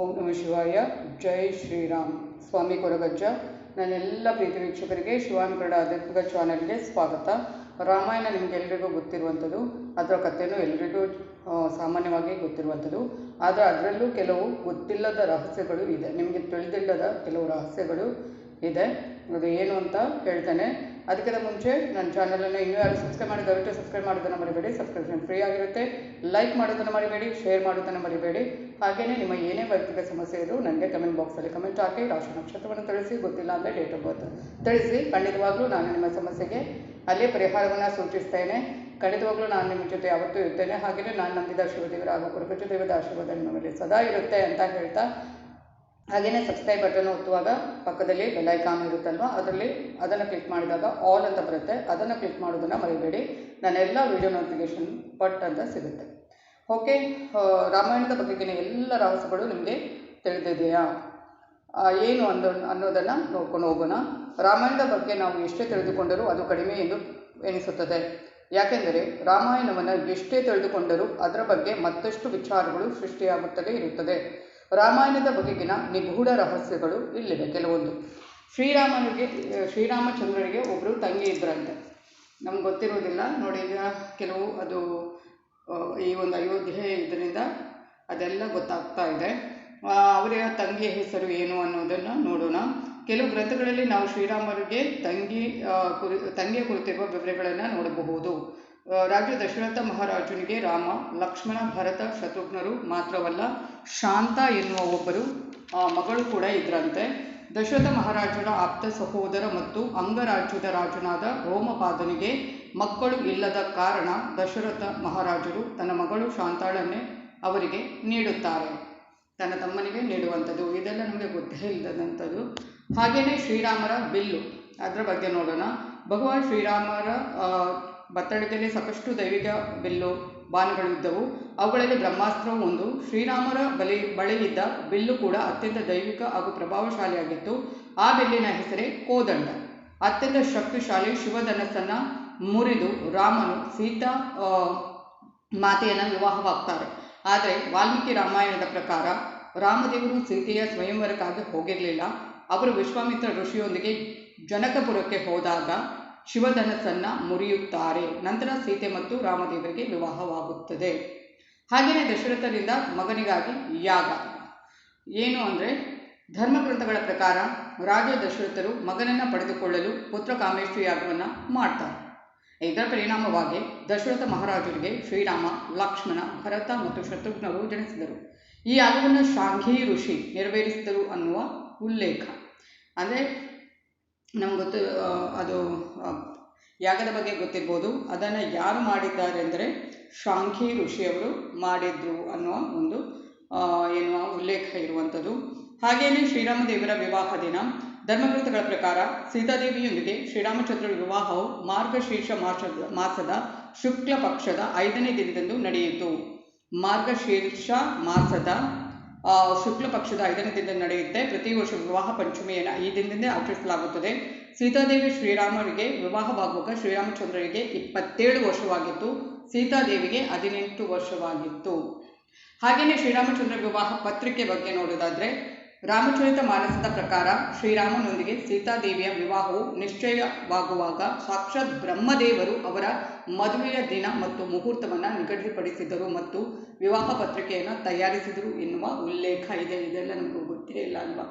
ಓಂ ನಮಃ ಶಿವಾಯ. ಜೈ ಶ್ರೀರಾಮ್. ಸ್ವಾಮಿ ಕೊರಗಜ್ಜ. ನನ್ನೆಲ್ಲ ಪ್ರೀತಿ ವೀಕ್ಷಕರಿಗೆ ಶಿವಾನುಗಡ ಆಧ್ಯಾತ್ಮಿಕ ಚಾನೆಲ್ಗೆ ಸ್ವಾಗತ. ರಾಮಾಯಣ ನಿಮಗೆಲ್ಲರಿಗೂ ಗೊತ್ತಿರುವಂಥದ್ದು, ಅದರ ಕಥೆಯೂ ಎಲ್ಲರಿಗೂ ಸಾಮಾನ್ಯವಾಗಿ ಗೊತ್ತಿರುವಂಥದ್ದು. ಆದರೆ ಅದರಲ್ಲೂ ಕೆಲವು ಗೊತ್ತಿಲ್ಲದ ರಹಸ್ಯಗಳು ಇದೆ, ನಿಮಗೆ ತಿಳಿದಿಲ್ಲದ ಕೆಲವು ರಹಸ್ಯಗಳು ಇದೆ. ಅದು ಏನು ಅಂತ ಹೇಳ್ತೇನೆ. ಅದಕ್ಕಿಂತ ಮುಂಚೆ ನನ್ನ ಚಾನಲನ್ನು ಇನ್ನೂ ಯಾರು ಸಬ್ಸ್ಕ್ರೈಬ್ ಮಾಡಿ ದಯವಿಟ್ಟು ಸಬ್ಸ್ಕ್ರೈಬ್ ಮಾಡೋದನ್ನು ಮರಿಬೇಡಿ. ಸಬ್ಸ್ಕ್ರಿಪ್ಷನ್ ಫ್ರೀ ಆಗಿರುತ್ತೆ. ಲೈಕ್ ಮಾಡೋದನ್ನು ಮರಿಬೇಡಿ, ಶೇರ್ ಮಾಡೋದನ್ನು ಮರಿಬೇಡಿ. ಹಾಗೆಯೇ ನಿಮ್ಮ ಏನೇ ವೈಯಕ್ತಿಕ ಸಮಸ್ಯೆ ಇದ್ದರೂ ನನಗೆ ಕಮೆಂಟ್ ಬಾಕ್ಸಲ್ಲಿ ಕಮೆಂಟ್ ಹಾಕಿ, ರಾಶಿ ನಕ್ಷತ್ರವನ್ನು ತಿಳಿಸಿ, ಗೊತ್ತಿಲ್ಲ ಅಂದರೆ ಡೇಟ್ ಆಫ್ ಬರ್ತ್ ತಿಳಿಸಿ. ಖಂಡಿತವಾಗ್ಲೂ ನಾನು ನಿಮ್ಮ ಸಮಸ್ಯೆಗೆ ಅಲ್ಲೇ ಪರಿಹಾರವನ್ನು ಸೂಚಿಸ್ತೇನೆ. ಖಂಡಿತವಾಗ್ಲೂ ನಾನು ನಿಮ್ಮ ಜೊತೆ ಯಾವತ್ತೂ ಇರ್ತೇನೆ. ಹಾಗೆಯೇ ನಾನು ನಂಬಿದ ಶಿವದೇವರ ಹಾಗೂ ಕೊರಗಜ್ಜ ದೇವದ ಆಶೀರ್ವಾದ ನಿಮ್ಮ ಮೇಲೆ ಸದಾ ಇರುತ್ತೆ ಅಂತ ಹೇಳ್ತಾ, ಹಾಗೆಯೇ ಸಬ್ಸ್ಕ್ರೈಬ್ ಬಟನ್ ಒತ್ತುವಾಗ ಪಕ್ಕದಲ್ಲಿ ಬೆಲ್ ಐಕಾನ್ ಇರುತ್ತಲ್ವ, ಅದನ್ನು ಕ್ಲಿಕ್ ಮಾಡಿದಾಗ ಆಲ್ ಅಂತ ಬರುತ್ತೆ. ಅದನ್ನು ಕ್ಲಿಕ್ ಮಾಡೋದನ್ನು ಮರಿಬೇಡಿ. ನನ್ನ ಎಲ್ಲ ವೀಡಿಯೋ ನೋಟಿಫಿಕೇಷನ್ ಪಟ್ ಅಂತ ಸಿಗುತ್ತೆ. ಓಕೆ, ರಾಮಾಯಣದ ಬಗೆಗಿನ ಎಲ್ಲ ರಹಸ್ಯಗಳು ನಿಮಗೆ ತಿಳಿದಿದೆಯಾ ಏನು ಅನ್ನೋದನ್ನು ನೋಡ್ಕೊಂಡು ಹೋಗೋಣ. ರಾಮಾಯಣದ ಬಗ್ಗೆ ನಾವು ಎಷ್ಟೇ ತಿಳಿದುಕೊಂಡರೂ ಅದು ಕಡಿಮೆ ಎಂದು ಎನಿಸುತ್ತದೆ. ಯಾಕೆಂದರೆ ರಾಮಾಯಣವನ್ನು ಎಷ್ಟೇ ತಿಳಿದುಕೊಂಡರೂ ಅದರ ಬಗ್ಗೆ ಮತ್ತಷ್ಟು ವಿಚಾರಗಳು ಸೃಷ್ಟಿಯಾಗುತ್ತಲೇ ಇರುತ್ತದೆ. ರಾಮಾಯಣದ ಬಗೆಗಿನ ನಿಗೂಢ ರಹಸ್ಯಗಳು ಇಲ್ಲಿವೆ ಕೆಲವೊಂದು. ಶ್ರೀರಾಮಚಂದ್ರರಿಗೆ ಒಬ್ಬರು ತಂಗಿ ಇದ್ದರಂತೆ. ನಮ್ಗೆ ಗೊತ್ತಿರೋದಿಲ್ಲ ನೋಡಿ. ಈಗ ಕೆಲವು ಅದು ಈ ಒಂದು ಅಯೋಧ್ಯೆ ಇದರಿಂದ ಅದೆಲ್ಲ ಗೊತ್ತಾಗ್ತಾ ಇದೆ. ಅವರ ತಂಗಿಯ ಹೆಸರು ಏನು ಅನ್ನೋದನ್ನು ನೋಡೋಣ. ಕೆಲವು ಗ್ರಂಥಗಳಲ್ಲಿ ನಾವು ಶ್ರೀರಾಮರಿಗೆ ತಂಗಿಯ ಕುರಿತಿರುವ ವಿವರಗಳನ್ನು ನೋಡಬಹುದು. ರಾಜ ದಶರಥ ಮಹಾರಾಜನಿಗೆ ರಾಮ, ಲಕ್ಷ್ಮಣ, ಭರತ, ಶತ್ರುಘ್ನರು ಮಾತ್ರವಲ್ಲ, ಶಾಂತ ಎನ್ನುವ ಒಬ್ಬರು ಮಗಳು ಕೂಡ ಇದ್ರಂತೆ. ದಶರಥ ಮಹಾರಾಜನ ಆಪ್ತ ಸಹೋದರ ಮತ್ತು ಅಂಗರಾಜ್ಯದ ರಾಜನಾದ ರೋಮಪಾದನಿಗೆ ಮಕ್ಕಳು ಇಲ್ಲದ ಕಾರಣ ದಶರಥ ಮಹಾರಾಜರು ತನ್ನ ಮಗಳು ಶಾಂತಾಳನ್ನೇ ಅವರಿಗೆ ನೀಡುತ್ತಾರೆ, ತನ್ನ ತಮ್ಮನಿಗೆ ನೀಡುವಂಥದ್ದು. ಇದೆಲ್ಲ ನಮಗೆ ಗೊತ್ತೇ ಇಲ್ಲದಂಥದ್ದು. ಹಾಗೆಯೇ ಶ್ರೀರಾಮರ ಬಿಲ್ಲು, ಅದರ ಬಗ್ಗೆ ನೋಡೋಣ. ಭಗವಾನ್ ಶ್ರೀರಾಮರ ಬತ್ತಳಿಕೆಯಲ್ಲಿ ಸಾಕಷ್ಟು ದೈವಿಕ ಬಿಲ್ಲು ಬಾಣಗಳಿದ್ದವು. ಅವುಗಳಲ್ಲಿ ಬ್ರಹ್ಮಾಸ್ತ್ರವು ಒಂದು. ಶ್ರೀರಾಮರ ಬಳಿಯಿದ್ದ ಬಿಲ್ಲು ಕೂಡ ಅತ್ಯಂತ ದೈವಿಕ ಹಾಗೂ ಪ್ರಭಾವಶಾಲಿಯಾಗಿತ್ತು. ಆ ಬಿಲ್ಲಿನ ಹೆಸರೇ ಕೋದಂಡ. ಅತ್ಯಂತ ಶಕ್ತಿಶಾಲಿ ಶಿವಧನಸ್ಸನ್ನು ಮುರಿದು ರಾಮನು ಸೀತಾ ಮಾತೆಯನ್ನು ವಿವಾಹವಾಗ್ತಾರೆ. ಆದರೆ ವಾಲ್ಮೀಕಿ ರಾಮಾಯಣದ ಪ್ರಕಾರ ರಾಮದೇವರು ಸೀತೆಯ ಸ್ವಯಂವರಕ್ಕಾಗಿ ಹೋಗಿರಲಿಲ್ಲ. ಅವರು ವಿಶ್ವಾಮಿತ್ರ ಋಷಿಯೊಂದಿಗೆ ಜನಕಪುರಕ್ಕೆ ಹೋದಾಗ ಶಿವಧನಸ್ಸನ್ನು ಮುರಿಯುತ್ತಾರೆ. ನಂತರ ಸೀತೆ ಮತ್ತು ರಾಮದೇವರಿಗೆ ವಿವಾಹವಾಗುತ್ತದೆ. ಹಾಗೆಯೇ ದಶರಥರಿಂದ ಮಗನಿಗಾಗಿ ಯಾಗ ಏನು ಅಂದರೆ, ಧರ್ಮಗ್ರಂಥಗಳ ಪ್ರಕಾರ ರಾಜ ದಶರಥರು ಮಗನನ್ನು ಪಡೆದುಕೊಳ್ಳಲು ಪುತ್ರ ಕಾಮೇಷ್ಟಿ ಯಾಗವನ್ನು ಮಾಡ್ತಾರೆ. ಇದರ ಪರಿಣಾಮವಾಗಿ ದಶರಥ ಮಹಾರಾಜರಿಗೆ ಶ್ರೀರಾಮ, ಲಕ್ಷ್ಮಣ, ಭರತ ಮತ್ತು ಶತ್ರುಘ್ನರು ಜನಿಸಿದರು. ಈ ಯಾಗವನ್ನು ಶಾಂಘಿ ಋಷಿ ನೆರವೇರಿಸಿದರು ಅನ್ನುವ ಉಲ್ಲೇಖ. ಅಂದರೆ ನಮ್ಗೆ ಗೊತ್ತು, ಅದು ಯಾಗದ ಬಗ್ಗೆ ಗೊತ್ತಿರ್ಬೋದು. ಅದನ್ನು ಯಾರು ಮಾಡಿದ್ದಾರೆ ಅಂದರೆ ಶಾಂಘಿ ಋಷಿಯವರು ಮಾಡಿದ್ರು ಅನ್ನುವ ಒಂದು ಎನ್ನುವ ಉಲ್ಲೇಖ ಇರುವಂಥದ್ದು. ಹಾಗೆಯೇ ಶ್ರೀರಾಮದೇವರ ವಿವಾಹ ದಿನ ಧರ್ಮಗ್ರಂಥಗಳ ಪ್ರಕಾರ ಸೀತಾದೇವಿಯೊಂದಿಗೆ ಶ್ರೀರಾಮಚಂದ್ರರ ವಿವಾಹವು ಮಾರ್ಗಶೀರ್ಷ ಮಾಸದ ಶುಕ್ಲ ಪಕ್ಷದ 5ನೇ ದಿನದಂದು ನಡೆಯಿತು. ಮಾರ್ಗಶೀರ್ಷ ಮಾಸದ ಶುಕ್ಲ ಪಕ್ಷದ 5ನೇ ದಿನದಂದು ನಡೆಯುತ್ತೆ. ಪ್ರತಿ ವರ್ಷ ವಿವಾಹ ಪಂಚಮಿಯನ್ನು ಈ ದಿನದಿಂದ ಆಚರಿಸಲಾಗುತ್ತದೆ. ಸೀತಾದೇವಿ ಶ್ರೀರಾಮರಿಗೆ ವಿವಾಹವಾಗುವಾಗ ಶ್ರೀರಾಮಚಂದ್ರರಿಗೆ 27 ವರ್ಷವಾಗಿತ್ತು, ಸೀತಾದೇವಿಗೆ 18 ವರ್ಷವಾಗಿತ್ತು. ಹಾಗೆಯೇ ಶ್ರೀರಾಮಚಂದ್ರ ವಿವಾಹ ಪತ್ರಿಕೆ ಬಗ್ಗೆ ನೋಡೋದಾದರೆ, ರಾಮಚರಿತ ಮಾನಸದ ಪ್ರಕಾರ ಶ್ರೀರಾಮನೊಂದಿಗೆ ಸೀತಾದೇವಿಯ ವಿವಾಹವು ನಿಶ್ಚಯವಾಗುವಾಗ ಸಾಕ್ಷಾತ್ ಬ್ರಹ್ಮದೇವರು ಅವರ ಮದುವೆಯ ದಿನ ಮತ್ತು ಮುಹೂರ್ತವನ್ನು ನಿಗದಿಪಡಿಸಿದರು ಮತ್ತು ವಿವಾಹ ಪತ್ರಿಕೆಯನ್ನು ತಯಾರಿಸಿದರು ಎನ್ನುವ ಉಲ್ಲೇಖ ಇದೆ. ಇದೆಲ್ಲ ನಮಗೂ ಗೊತ್ತೇ ಇಲ್ಲ ಅಲ್ವಾ.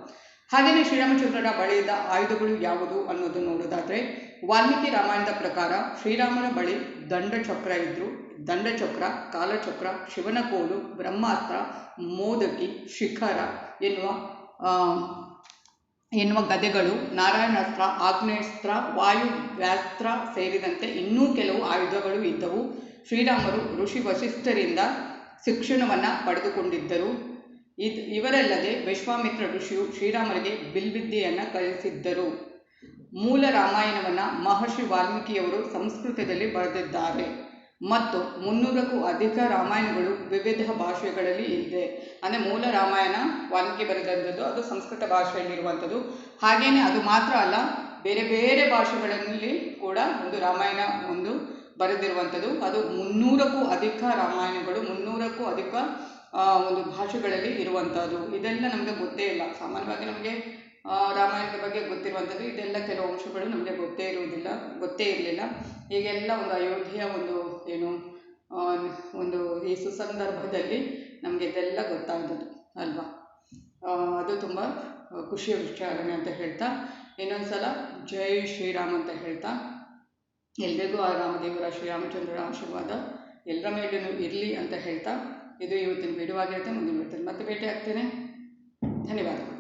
ಹಾಗೆಯೇ ಶ್ರೀರಾಮಚಂದ್ರರ ಬಳಿಯಿದ್ದ ಆಯುಧಗಳು ಯಾವುದು ಅನ್ನೋದು ನೋಡೋದಾದರೆ, ವಾಲ್ಮೀಕಿ ರಾಮಾಯಣದ ಪ್ರಕಾರ ಶ್ರೀರಾಮನ ಬಳಿ ದಂಡಚಕ್ರ ಇದ್ದರು. ದಂಡಚಕ್ರ, ಕಾಲಚಕ್ರ, ಶಿವನ ಕೋಲು, ಬ್ರಹ್ಮಾಸ್ತ್ರ, ಮೋದಕಿ, ಶಿಖರ ಎನ್ನುವ ಗದೆಗಳು, ನಾರಾಯಣಾಸ್ತ್ರ, ಆಗ್ನೇಯಾಸ್ತ್ರ, ವಾಯುವ್ಯಾಸ್ತ್ರ ಸೇರಿದಂತೆ ಇನ್ನೂ ಕೆಲವು ಆಯುಧಗಳು ಇದ್ದವು. ಶ್ರೀರಾಮರು ಋಷಿ ವಸಿಷ್ಠರಿಂದ ಶಿಕ್ಷಣವನ್ನು ಪಡೆದುಕೊಂಡಿದ್ದರು. ಇವರಲ್ಲದೆ ವಿಶ್ವಾಮಿತ್ರ ಋಷಿಯು ಶ್ರೀರಾಮರಿಗೆ ಬಿಲ್ವಿದ್ಯೆಯನ್ನು ಕಲಿಸಿದ್ದರು. ಮೂಲ ರಾಮಾಯಣವನ್ನು ಮಹರ್ಷಿ ವಾಲ್ಮೀಕಿಯವರು ಸಂಸ್ಕೃತದಲ್ಲಿ ಬರೆದಿದ್ದಾರೆ ಮತ್ತು 300ಕ್ಕೂ ಅಧಿಕ ರಾಮಾಯಣಗಳು ವಿವಿಧ ಭಾಷೆಗಳಲ್ಲಿ ಇದೆ. ಅಂದರೆ ಮೂಲ ರಾಮಾಯಣ ವಾಲ್ಮೀಕಿ ಬರೆದಂಥದ್ದು, ಅದು ಸಂಸ್ಕೃತ ಭಾಷೆಯಲ್ಲಿರುವಂಥದ್ದು. ಹಾಗೆಯೇ ಅದು ಮಾತ್ರ ಅಲ್ಲ, ಬೇರೆ ಬೇರೆ ಭಾಷೆಗಳಲ್ಲಿ ಕೂಡ ಒಂದು ರಾಮಾಯಣ ಬರೆದಿರುವಂಥದ್ದು. ಅದು 300ಕ್ಕೂ ಅಧಿಕ ರಾಮಾಯಣಗಳು, 300ಕ್ಕೂ ಅಧಿಕ ಒಂದು ಭಾಷೆಗಳಲ್ಲಿ ಇರುವಂಥದ್ದು. ಇದೆಲ್ಲ ನಮಗೆ ಗೊತ್ತೇ ಇಲ್ಲ. ಸಾಮಾನ್ಯವಾಗಿ ನಮಗೆ ರಾಮಾಯಣದ ಬಗ್ಗೆ ಗೊತ್ತಿರುವಂಥದ್ದು, ಇದೆಲ್ಲ ಕೆಲವು ಅಂಶಗಳು ನಮಗೆ ಗೊತ್ತೇ ಇರಲಿಲ್ಲ. ಹೀಗೆಲ್ಲ ಒಂದು ಅಯೋಧ್ಯೆಯ ಒಂದು ಏನು ಒಂದು ಈ ಸುಸಂದರ್ಭದಲ್ಲಿ ನಮಗೆ ಇದೆಲ್ಲ ಗೊತ್ತಾಗ್ತದೆ ಅಲ್ವಾ. ಅದು ತುಂಬ ಖುಷಿಯ ವಿಚಾರಣೆ ಅಂತ ಹೇಳ್ತಾ, ಇನ್ನೊಂದು ಸಲ ಜೈ ಶ್ರೀರಾಮ್ ಅಂತ ಹೇಳ್ತಾ, ಎಲ್ರಿಗೂ ಆ ರಾಮದೇವರ ಶ್ರೀರಾಮಚಂದ್ರರ ಆಶೀರ್ವಾದ ಎಲ್ಲರ ಮೇಲೂ ಇರಲಿ ಅಂತ ಹೇಳ್ತಾ, ಇದು ಇವತ್ತಿನ ವಿಡಿಯೋ ಆಗಿರುತ್ತೆ. ಮುಂದಿನ ವಿಡಿಯೋದಲ್ಲಿ ಮತ್ತೆ ಭೇಟಿ ಆಗ್ತೇನೆ. ಧನ್ಯವಾದಗಳು.